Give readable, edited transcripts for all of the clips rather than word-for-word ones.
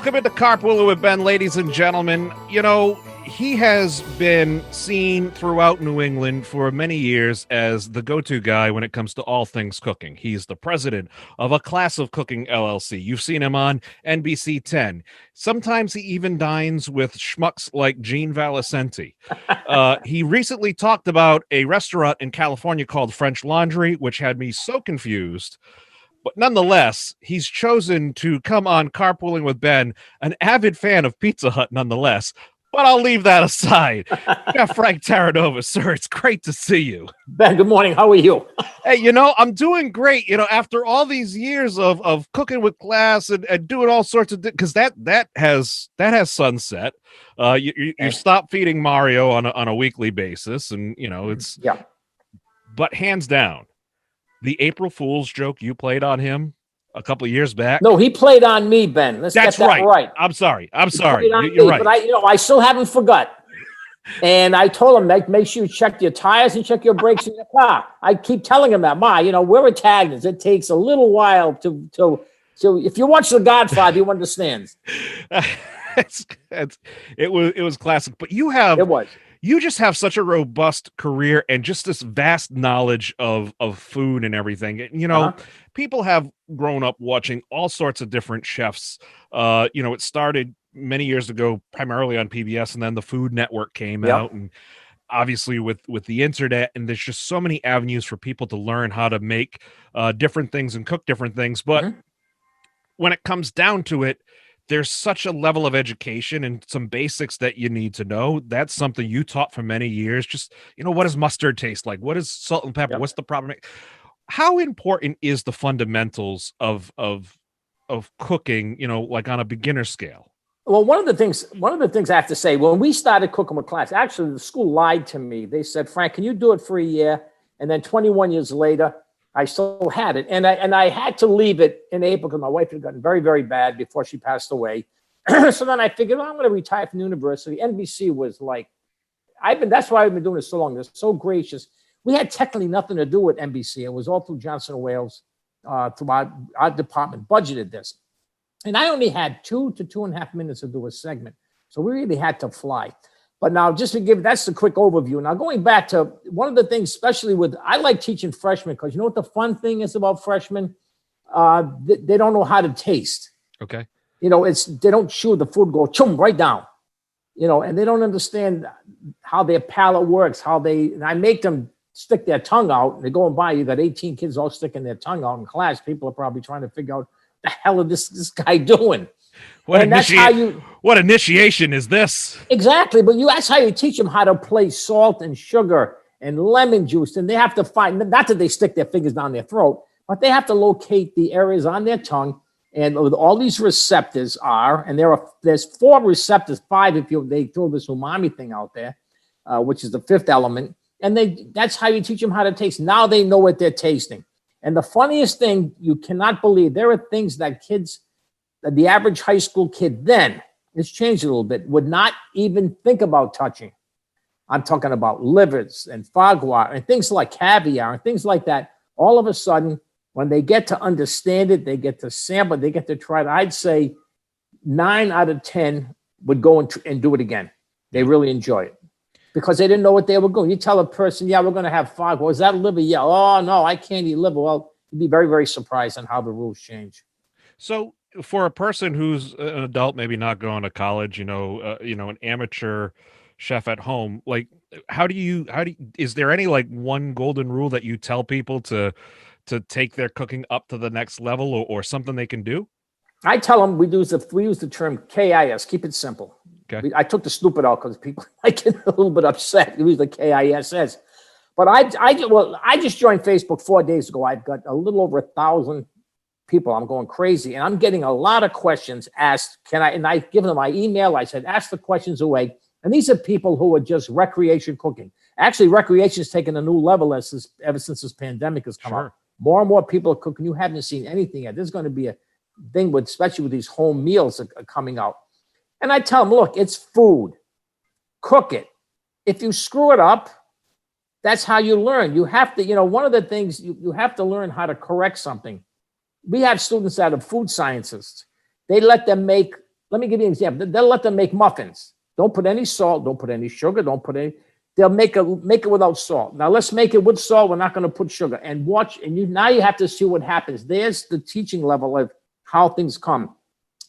Welcome into Carpooling with Ben, ladies and gentlemen. You know, he has been seen throughout New England for many years as the go-to guy when it comes to all things cooking. He's the president of A Class of Cooking, LLC. You've seen him on NBC 10. Sometimes he even dines with schmucks like Gene Valicenti. He recently talked about a restaurant in California called French Laundry, which had me so confused. But nonetheless, he's chosen to come on Carpooling with Ben, an avid fan of Pizza Hut nonetheless. But I'll leave that aside. Chef Frank Terranova, sir, it's great to see you. Ben, good morning. How are you? Hey, you know, I'm doing great. You know, after all these years of cooking with class and doing all sorts of, because that has sunset. You stop feeding Mario on a weekly basis, and you know it's yeah. But hands down, the April Fool's joke you played on him a couple of years back. No, he played on me, Ben. Let's That's get that right. I'm sorry. You're right. But I still haven't forgot. And I told him, make sure you check your tires and check your brakes in your car. I keep telling him that, we're antagonists. It takes a little while to if you watch The Godfather, you understand. It was classic. But it was. You just have such a robust career and just this vast knowledge of food and everything. You know, people have grown up watching all sorts of different chefs. You know, it started many years ago, primarily on PBS, and then the Food Network came out, and obviously with the internet, and there's just so many avenues for people to learn how to make different things and cook different things. But when it comes down to it, there's such a level of education and some basics that you need to know. That's something you taught for many years. Just, you know, what does mustard taste like? What is salt and pepper? What's the problem? How important is the fundamentals of cooking, you know, like on a beginner scale? Well, one of the things I have to say, when we started cooking with class, actually the school lied to me. They said, Frank, can you do it for a year? And then 21 years later, I still had it. And I had to leave it in April because my wife had gotten very, very bad before she passed away. So then I figured, I'm going to retire from the university. NBC was like, that's why I've been doing this so long. They're so gracious. We had technically nothing to do with NBC. It was all through Johnson & Wales, through our department budgeted this. And I only had 2 to 2.5 minutes to do a segment. So we really had to fly. But now just to that's the quick overview. Now going back to one of the things, especially I like teaching freshmen because you know what the fun thing is about freshmen? They don't know how to taste. Okay. You know, they don't chew the food, go chum right down. You know, and they don't understand how their palate works, and I make them stick their tongue out. They're going by, you got 18 kids all sticking their tongue out in class. People are probably trying to figure out the hell is this guy doing? What initiation is this? Exactly, but that's how you teach them how to place salt and sugar and lemon juice, and they have to find, not that they stick their fingers down their throat, but they have to locate the areas on their tongue, and all these receptors and there's 4 receptors, 5 if they throw this umami thing out there, which is the 5th element, and that's how you teach them how to taste. Now they know what they're tasting. And the funniest thing, you cannot believe, there are things that the average high school kid then, it's changed a little bit, would not even think about touching. I'm talking about livers and foie gras and things like caviar and things like that. All of a sudden, when they get to understand it, they get to sample it, they get to try it. I'd say 9 out of 10 would go and do it again. They really enjoy it because they didn't know what they were going. You tell a person, we're going to have foie gras. Is that liver? Yeah. Oh, no, I can't eat liver. Well, you'd be very, very surprised on how the rules change. So for a person who's an adult, maybe not going to college, an amateur chef at home, like is there any like one golden rule that you tell people to take their cooking up to the next level or something they can do? I tell them we use the term KIS, keep it simple. Okay. I took the stupid out because people might get a little bit upset. We use the KISS. But I just joined Facebook 4 days ago. I've got a little over 1,000 people. I'm going crazy. And I'm getting a lot of questions asked. And I've given them my email. I said, ask the questions away. And these are people who are just recreation cooking. Actually, recreation has taken a new level ever since this pandemic has come out. More and more people are cooking. You haven't seen anything yet. There's going to be a thing especially with these home meals that are coming out. And I tell them, look, it's food. Cook it. If you screw it up, that's how you learn. You have to, one of the things, you have to learn how to correct something. We have students that are food scientists. They let them make let me give you an example. They'll let them make muffins. Don't put any salt. Don't put any sugar. Don't put any. They'll make it without salt. Now let's make it with salt. We're not going to put sugar. And watch. And now you have to see what happens. There's the teaching level of how things come.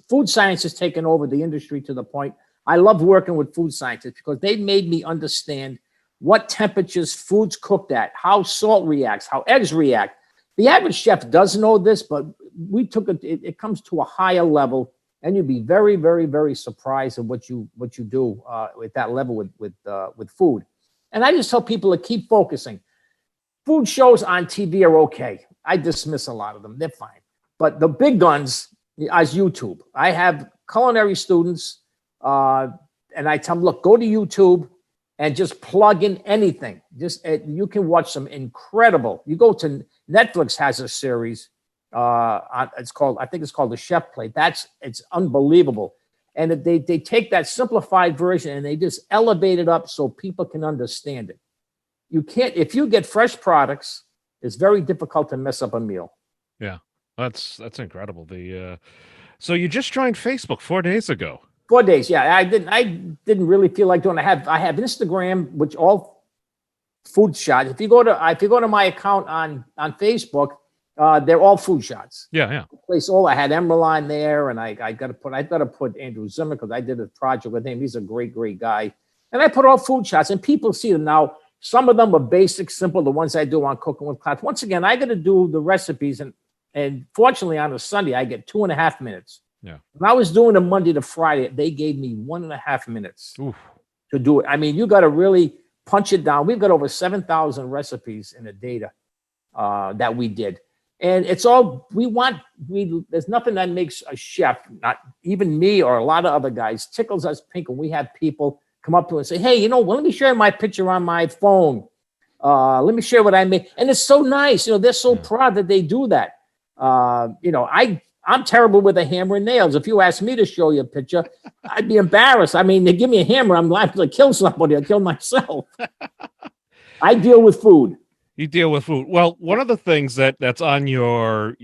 Food science has taken over the industry to the point. I love working with food scientists because they made me understand what temperatures food's cooked at, how salt reacts, how eggs react. The average chef does know this, but we took it. It comes to a higher level. And you'd be very, very, very surprised at what you do at that level with food. And I just tell people to keep focusing. Food shows on TV are okay. I dismiss a lot of them; they're fine. But the big guns is YouTube. I have culinary students, and I tell them, look, go to YouTube and just plug in anything. You can watch some incredible. You go to Netflix has a series. I think it's called The Chef Plate. It's unbelievable. And they take that simplified version and they just elevate it up so people can understand it. If you get fresh products, it's very difficult to mess up a meal. Yeah, that's incredible. So you just joined Facebook 4 days ago. 4 days, yeah. I didn't really feel like doing. I have Instagram, which all food shots. If you go to my account on Facebook. They're all food shots. Yeah. I had Emerald on there, and I got to put Andrew Zimmer because I did a project with him. He's a great guy. And I put all food shots, and people see them now. Some of them are basic, simple. The ones I do on Cooking with Class. Once again, I got to do the recipes, and fortunately on a Sunday I get 2.5 minutes. Yeah. When I was doing a Monday to Friday, they gave me 1.5 minutes to do it. I mean, you got to really punch it down. We've got over 7,000 recipes in the data that we did. And it's all there's nothing that makes a chef, not even me or a lot of other guys, tickles us pink when we have people come up to us and say, hey, let me share my picture on my phone. Let me share what I made. And it's so nice. They're so proud that they do that. I'm terrible with a hammer and nails. If you ask me to show you a picture, I'd be embarrassed. I mean, they give me a hammer, I'm liable to kill somebody or kill myself. I deal with food. You deal with food. Well, one of the things that's on your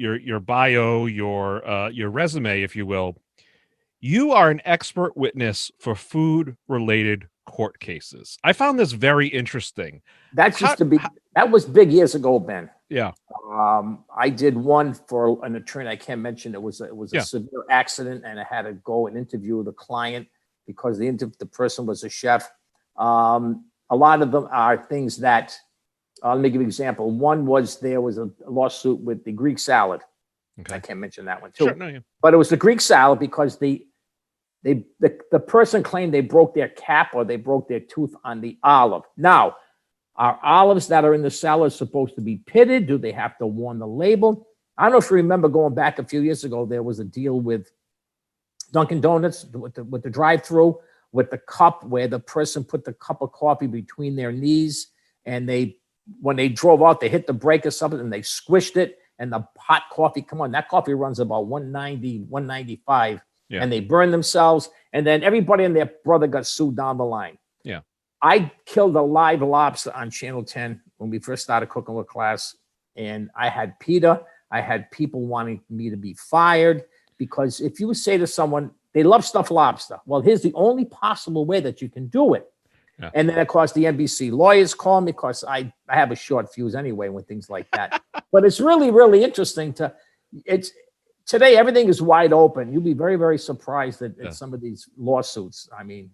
bio, your resume, if you will, you are an expert witness for food-related court cases. I found this very interesting. That was big years ago, Ben. Yeah. I did one for an attorney. I can't mention it was a severe accident, and I had to go and interview the client because the person was a chef. A lot of them are things that. Let me give you an example. One was there was a lawsuit with the Greek salad. Okay. I can't mention that one too. Sure, no, yeah. But it was the Greek salad because the person claimed they broke their cap or they broke their tooth on the olive. Now, are olives that are in the salad supposed to be pitted? Do they have to warn the label? I don't know if you remember going back a few years ago, there was a deal with Dunkin' Donuts with the drive-through with the cup where the person put the cup of coffee between their knees and when they drove out, they hit the brake or something and they squished it and the hot coffee, come on, that coffee runs about 190, 195 and they burned themselves. And then everybody and their brother got sued down the line. Yeah. I killed a live lobster on Channel 10 when we first started Cooking with Class. And I had PETA. I had people wanting me to be fired because if you say to someone, they love stuffed lobster. Well, here's the only possible way that you can do it. Yeah. And then, of course, the NBC lawyers call me because I have a short fuse anyway with things like that. But it's really, really interesting today, everything is wide open. You'll be very, very surprised at some of these lawsuits. I mean,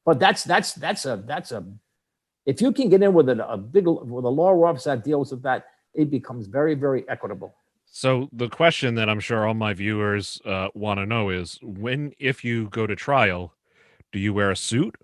but that's a if you can get in with with a law office that deals with that, it becomes very, very equitable. So the question that I'm sure all my viewers want to know is if you go to trial, do you wear a suit?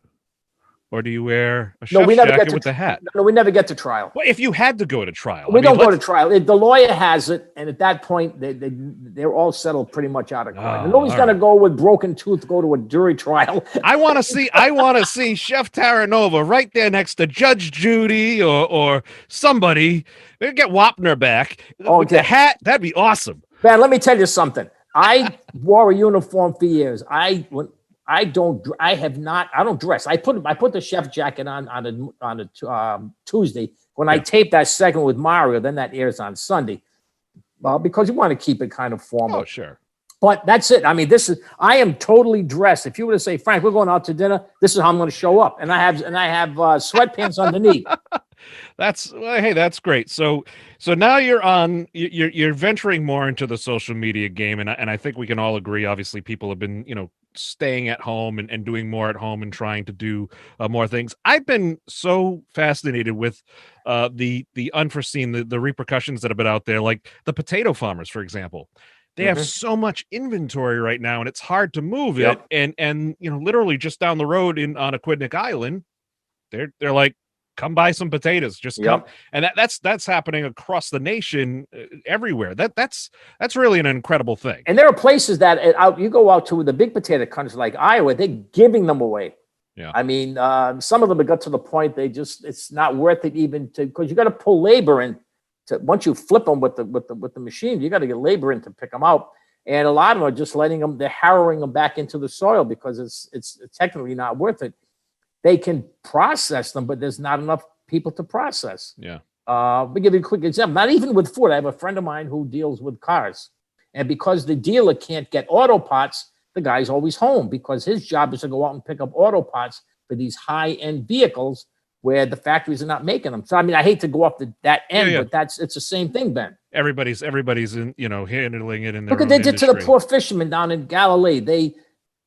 Or do you wear a chef's jacket with the hat? No, we never get to trial. Well, if you had to go to trial. We don't go to trial. The lawyer has it, and at that point, they're all settled pretty much out of court. And nobody's going to go with broken tooth, go to a jury trial. I want to see Chef Terranova right there next to Judge Judy or somebody. They get Wapner back. With the hat, that'd be awesome. Man, let me tell you something. I wore a uniform for years. I don't dress. I put the chef jacket on a Tuesday when I tape that segment with Mario. Then that airs on Sunday, because you want to keep it kind of formal. Oh, sure. But that's it. I mean, I am totally dressed. If you were to say, Frank, we're going out to dinner, this is how I'm going to show up. And I have sweatpants underneath. Hey, that's great. So now you're venturing more into the social media game. And I think we can all agree, obviously people have been, staying at home and doing more at home and trying to do more things. I've been so fascinated with the unforeseen, the repercussions that have been out there, like the potato farmers, for example. They have so much inventory right now, and it's hard to move it. And literally just down the road on Aquidneck Island, they're like, come buy some potatoes. Just come, and that's happening across the nation, everywhere. That's really an incredible thing. And there are places that you go out to the big potato countries like Iowa, they're giving them away. Yeah, I mean, some of them have got to the point it's not worth it even because you got to pull labor in. Once you flip them with the machine, you got to get labor in to pick them out, and a lot of them are just they're harrowing them back into the soil because it's technically not worth it. They can process them, but there's not enough people to process. Yeah. Let me give you a quick example. Not even with food. I have a friend of mine who deals with cars, and because the dealer can't get auto parts, the guy's always home because his job is to go out and pick up auto parts for these high-end vehicles where the factories are not making them. So, I mean, I hate to go off that end, but it's the same thing, Ben. Everybody's in, handling it in their Look what they did to the poor fishermen down in Galilee.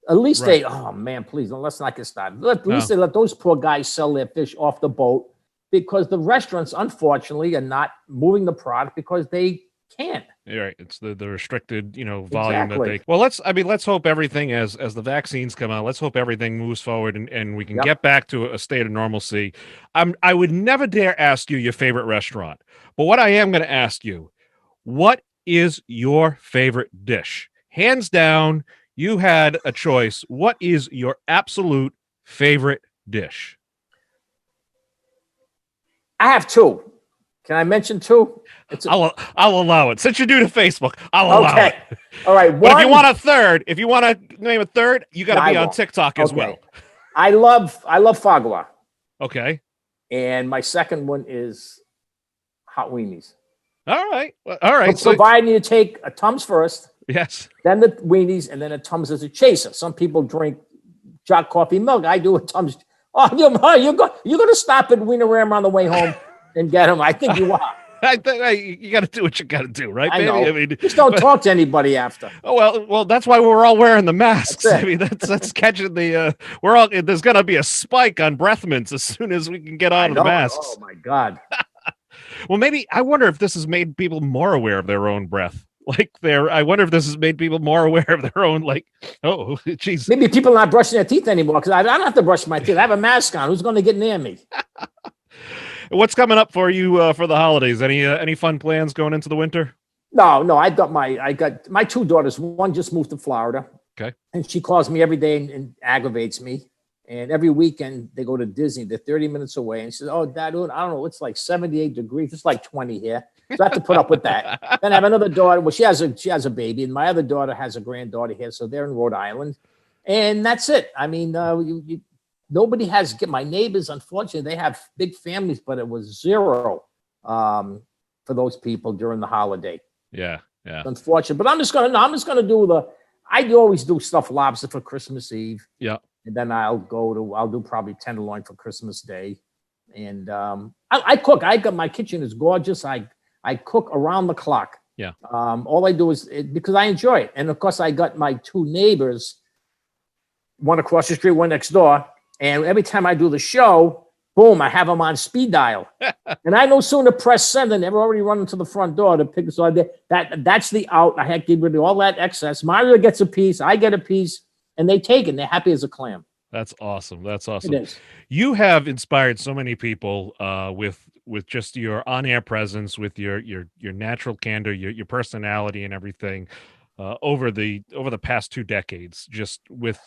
Oh man, please, let's not get started. At least they let those poor guys sell their fish off the boat because the restaurants, unfortunately, are not moving the product because they can't. You're right. It's the restricted, volume that they. Well, let's hope everything as the vaccines come out. Let's hope everything moves forward and we can get back to a state of normalcy. I would never dare ask you your favorite restaurant, but what I am going to ask you, what is your favorite dish? Hands down, you had a choice. What is your absolute favorite dish? I have two. Can I mention two? I'll allow it. Since you're new to Facebook, I'll allow it. All right. But if you want to name a third, you got to be on TikTok as well. I love foie gras. Okay. And my second one is hot weenies. All right. All right. So providing you take a Tums first. Yes. Then the weenies, and then a Tums as a chaser. Some people drink Jock coffee milk. I do a Tums. Oh, you're going to stop at Wienerram on the way home and get them. I think you are. You got to do what you got to do, right, baby? I mean, just don't talk to anybody after. Oh well, that's why we're all wearing the masks. I mean, that's catching the. There's going to be a spike on breath mints as soon as we can get out of the masks. Oh my God. Well, maybe I wonder if this has made people more aware of their own breath. I wonder if this has made people more aware of their own, oh, geez. Maybe people are not brushing their teeth anymore because I don't have to brush my teeth. I have a mask on. Who's going to get near me? What's coming up for you for the holidays? Any fun plans going into the winter? No. I got my two daughters. One just moved to Florida. Okay. And she calls me every day and aggravates me. And every weekend they go to Disney. They're 30 minutes away. And she says, "Oh, Dad, I don't know. It's like 78 degrees. It's like 20 here." So I have to put up with that. Then I have another daughter. Well, she has a baby, and my other daughter has a granddaughter here. So they're in Rhode Island, and that's it. I mean, nobody has. My neighbors, unfortunately, they have big families, but it was zero for those people during the holiday. Yeah. It's unfortunate, but I'm just gonna do I always do stuffed lobster for Christmas Eve. Yeah. And then I'll do probably tenderloin for Christmas Day. And I cook. My kitchen is gorgeous. I cook around the clock. Yeah. All I do is because I enjoy it. And of course I got my two neighbors, one across the street, one next door. And every time I do the show, boom, I have them on speed dial. And I no sooner press send than they're already running to the front door to pick us up. That's the out. I had to get rid of all that excess. Mario gets a piece. I get a piece. And they take it. And they're happy as a clam. That's awesome. It is. You have inspired so many people with just your on-air presence, with your natural candor, your personality, and everything over the past 2 decades. Just with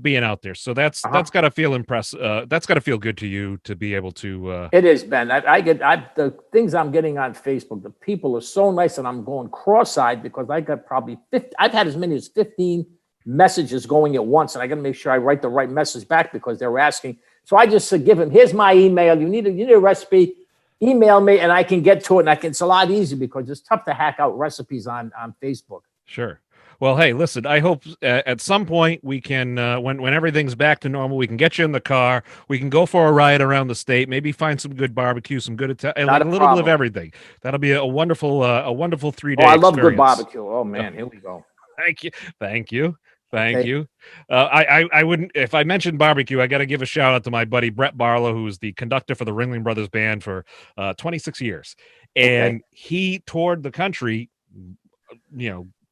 being out there. So that's got to feel impressive. That's got to feel good to you to be able to. It is, Ben. The things I'm getting on Facebook. The people are so nice, and I'm going cross-eyed because I got probably 50. I've had as many as 15 messages going at once, and I got to make sure I write the right message back because they're asking. So I just give them, here's my email. You need a recipe, email me, and I can get to it. And it's a lot easier because it's tough to hack out recipes on Facebook. Sure. Well, hey, listen, I hope at some point we can, when everything's back to normal, we can get you in the car. We can go for a ride around the state, maybe find some good barbecue, some good, like a little bit of everything. That'll be a wonderful 3-day I love experience. good barbecue. Oh man, here we go. Thank you. Thank you. I wouldn't, if I mentioned barbecue, I got to give a shout out to my buddy Brett Barlow, who's the conductor for the Ringling Brothers Band for 26 years. And he toured the country,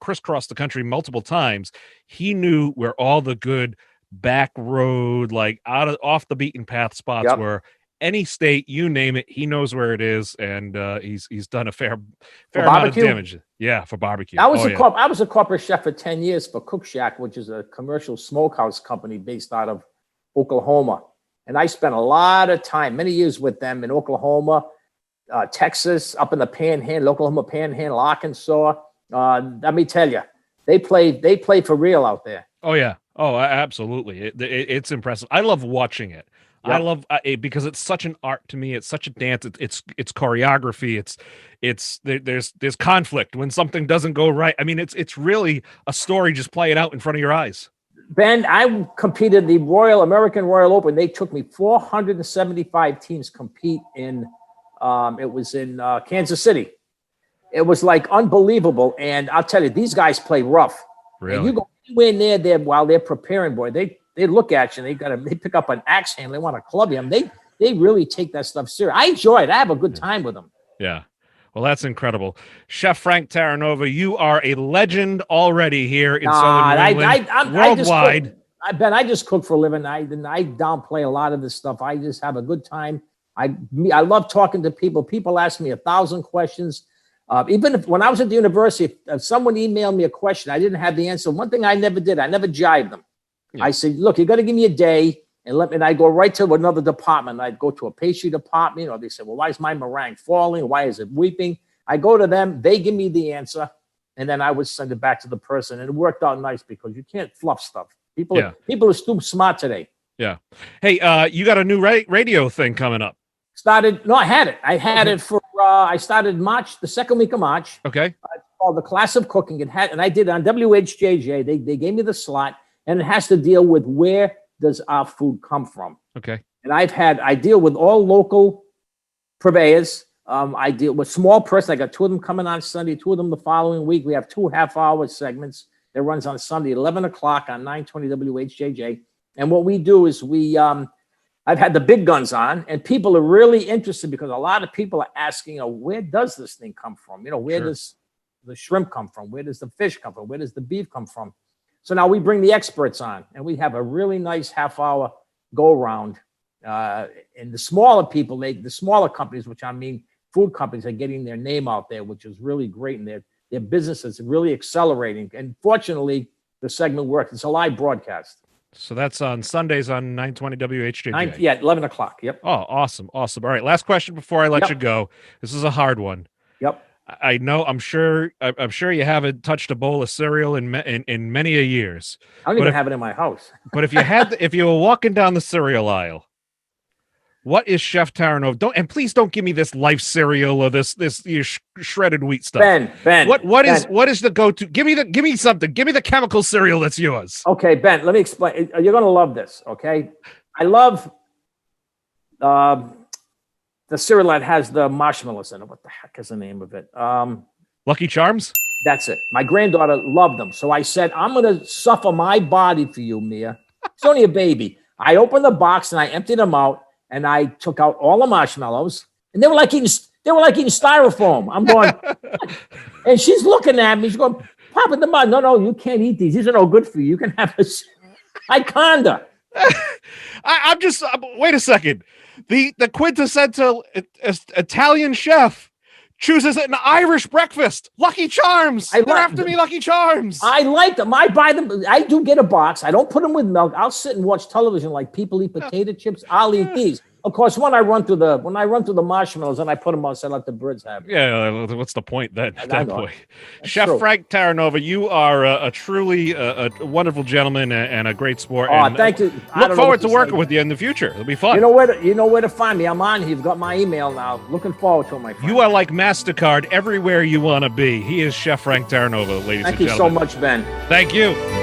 crisscrossed the country multiple times. He knew where all the good back road, like off the beaten path spots were. Any state, you name it, he knows where it is, and he's done a fair amount of damage. Yeah, for barbecue. I was a corporate chef for 10 years for Cook Shack, which is a commercial smokehouse company based out of Oklahoma. And I spent a lot of time, many years with them in Oklahoma, Texas, up in the Panhandle, Oklahoma Panhandle, Arkansas. Let me tell you, they play for real out there. Oh yeah, absolutely. It's impressive. I love watching it. Yep. I love it because it's such an art to me. It's such a dance. It's choreography. There's conflict when something doesn't go right. I mean, it's really a story just playing out in front of your eyes. Ben, I competed the American Royal Open. They took me 475 teams compete in. It was in Kansas City. It was like unbelievable. And I'll tell you, these guys play rough. Really? And you go anywhere near there while they're preparing, boy. They look at you and they pick up an axe handle. They want to club you. They really take that stuff serious. I enjoy it. I have a good time with them. Yeah. Well, that's incredible. Chef Frank Terranova, you are a legend already here in Southern New England, worldwide. I just cook for a living. I downplay a lot of this stuff. I just have a good time. I love talking to people. People ask me 1,000 questions. Even when I was at the university, if someone emailed me a question, I didn't have the answer. One thing I never did, I never jibed them. Yeah. I said, look, you got to give me a day and I go right to another department. I'd go to a pastry department, or they said, well, why is my meringue falling? Why is it weeping? I go to them, they give me the answer, and then I would send it back to the person. And it worked out nice because you can't fluff stuff. People are too smart today. Yeah. Hey, you got a new radio thing coming up. I had it. I had it for, I started the second week of March. Okay. It's called The Class of Cooking. And I did it on WHJJ. They gave me the slot, and it has to deal with where does our food come from. Okay. And I deal with all local purveyors. I deal with small person. I got 2 of them coming on Sunday, 2 of them the following week. We have 2 half-hour segments that runs on Sunday, 11 o'clock on 920 WHJJ. And what we do is I've had the big guns on, and people are really interested because a lot of people are asking, where does this thing come from? Where does the shrimp come from? Where does the fish come from? Where does the beef come from? So now we bring the experts on, and we have a really nice half-hour go-around. And the smaller people, the smaller companies, which I mean food companies, are getting their name out there, which is really great, and their business is really accelerating. And fortunately, the segment works. It's a live broadcast. So that's on Sundays on 920 WHJJ. 11 o'clock. Yep. Oh, awesome. All right, last question before I let you go. This is a hard one. Yep. I know. I'm sure you haven't touched a bowl of cereal in many a years. I don't even have it in my house. But if you were walking down the cereal aisle, what is Chef Terranova? Please don't give me this Life cereal or this shredded wheat stuff. Ben. What is the go-to? Give me something. Give me the chemical cereal that's yours. Okay, Ben. Let me explain. You're gonna love this. Okay, I love the cereal that has the marshmallows in it. What the heck is the name of it? Lucky Charms? That's it. My granddaughter loved them. So I said, I'm going to suffer my body for you, Mia. It's only a baby. I opened the box and I emptied them out, and I took out all the marshmallows, and they were like eating styrofoam. I'm going, and she's looking at me. She's going, Papa, no, you can't eat these. These are no good for you. You can have this. I kinda. I'm just wait a second. The quintessential Italian chef chooses an Irish breakfast. Lucky Charms. They're after me, Lucky Charms. I like them. I buy them. I do get a box. I don't put them with milk. I'll sit and watch television like people eat potato chips. I'll eat these. Of course, when I run through the marshmallows and I put them on, so I let the birds have it. Yeah, what's the point then? At that point, Chef true. Frank Terranova, you are a truly a wonderful gentleman and a great sport. Oh, and thank you. Look forward to working with you in the future. It'll be fun. You know where to find me. I'm on here. You've got my email now. Looking forward to it, my friend. You are like MasterCard everywhere you want to be. He is Chef Frank Terranova, ladies and gentlemen. Thank you so much, Ben. Thank you.